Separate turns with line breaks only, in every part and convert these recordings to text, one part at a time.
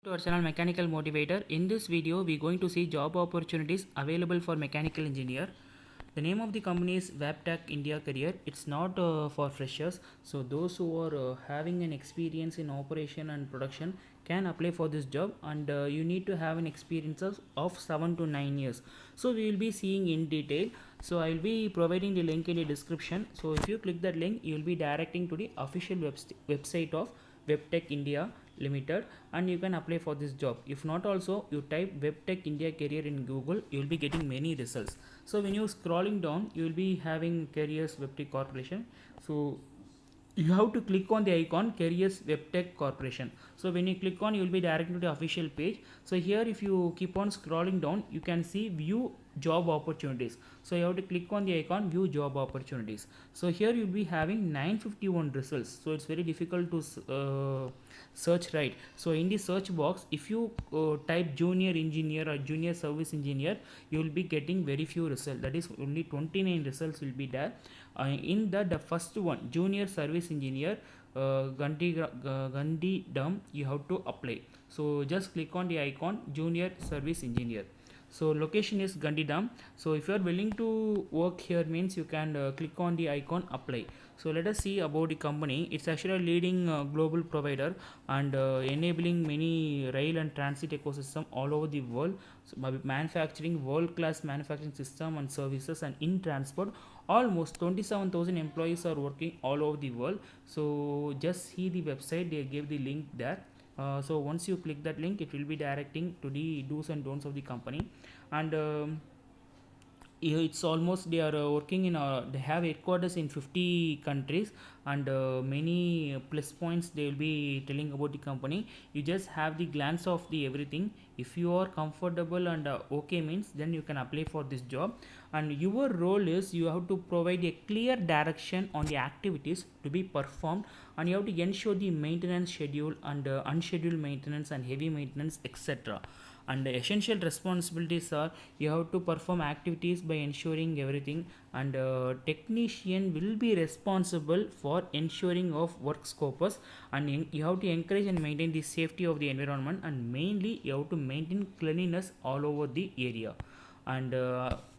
To our channel Mechanical Motivator. In this video we are going to see job opportunities available for mechanical engineer. The name of the company is Webtech India Career. It's not for freshers, so those who are having an experience in operation and production can apply for this job, and you need to have an experience of 7 to 9 years. So we will be seeing in detail. So I will be providing the link in the description. So if you click that link, you will be directing to the official website of Webtech India Limited, and you can apply for this job. If not, also you type Webtech India Career in Google, you will be getting many results. So when you scrolling down, you will be having Careers Webtech Corporation. So you have to click on the icon Careers Webtech Corporation. So when you click on, you will be directed to the official page. So here if you keep on scrolling down, you can see view job opportunities. So you have to click on the icon view job opportunities. So here you will be having 951 results. So it's very difficult to search, right? So in the search box, if you type junior engineer or junior service engineer, you will be getting very few results. That is only 29 results will be there. In the first one, junior service engineer, Gandhidham, you have to apply. So just click on the icon junior service engineer. So location is Gandhidham. So if you are willing to work here, means you can click on the icon apply. So let us see about the company. It's actually a leading global provider and enabling many rail and transit ecosystem all over the world. So by manufacturing world-class manufacturing system and services, and in transport, almost 27,000 employees are working all over the world. So just see the website, they gave the link there. So once you click that link, it will be directing to the do's and don'ts of the company. And it's almost they are working in they have headquarters in 50 countries, and many plus points they will be telling about the company. You just have the glance of the everything. If you are comfortable and okay, means then you can apply for this job. And your role is you have to provide a clear direction on the activities to be performed, and you have to ensure the maintenance schedule and unscheduled maintenance and heavy maintenance, etc. And the essential responsibilities are you have to perform activities by ensuring everything, and technician will be responsible for ensuring of work scopes, and you have to encourage and maintain the safety of the environment, and mainly you have to maintain cleanliness all over the area. And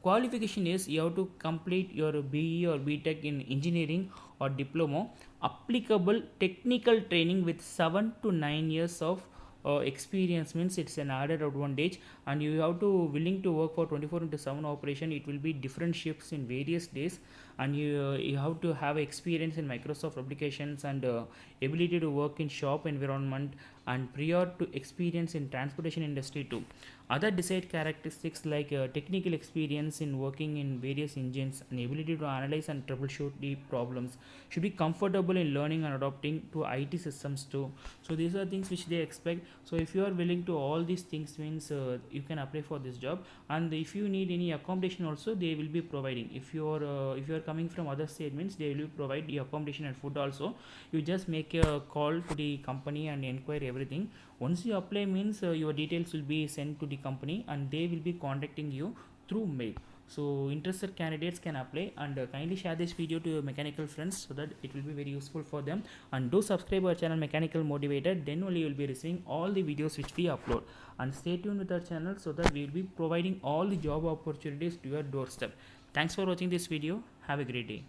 qualification is you have to complete your BE or BTech in engineering or diploma, applicable technical training with 7 to 9 years of experience, means it's an added advantage. And you have to willing to work for 24/7 operation. It will be different shifts in various days, and you have to have experience in Microsoft applications, and ability to work in shop environment, and prior to experience in transportation industry too. Other desired characteristics like technical experience in working in various engines, and ability to analyze and troubleshoot the problems, should be comfortable in learning and adopting to IT systems too. So these are things which they expect. So if you are willing to all these things, means you can apply for this job. And if you need any accommodation also, they will be providing. If you are coming from other state, means they will provide the accommodation and food also. You just make a call to the company and inquire everything. Once you apply, means your details will be sent to the company, and they will be contacting you through mail. So interested candidates can apply, and kindly share this video to your mechanical friends so that it will be very useful for them. And do subscribe our channel Mechanical Motivator, then only you will be receiving all the videos which we upload. And stay tuned with our channel so that we will be providing all the job opportunities to your doorstep. Thanks for watching this video. Have a great day.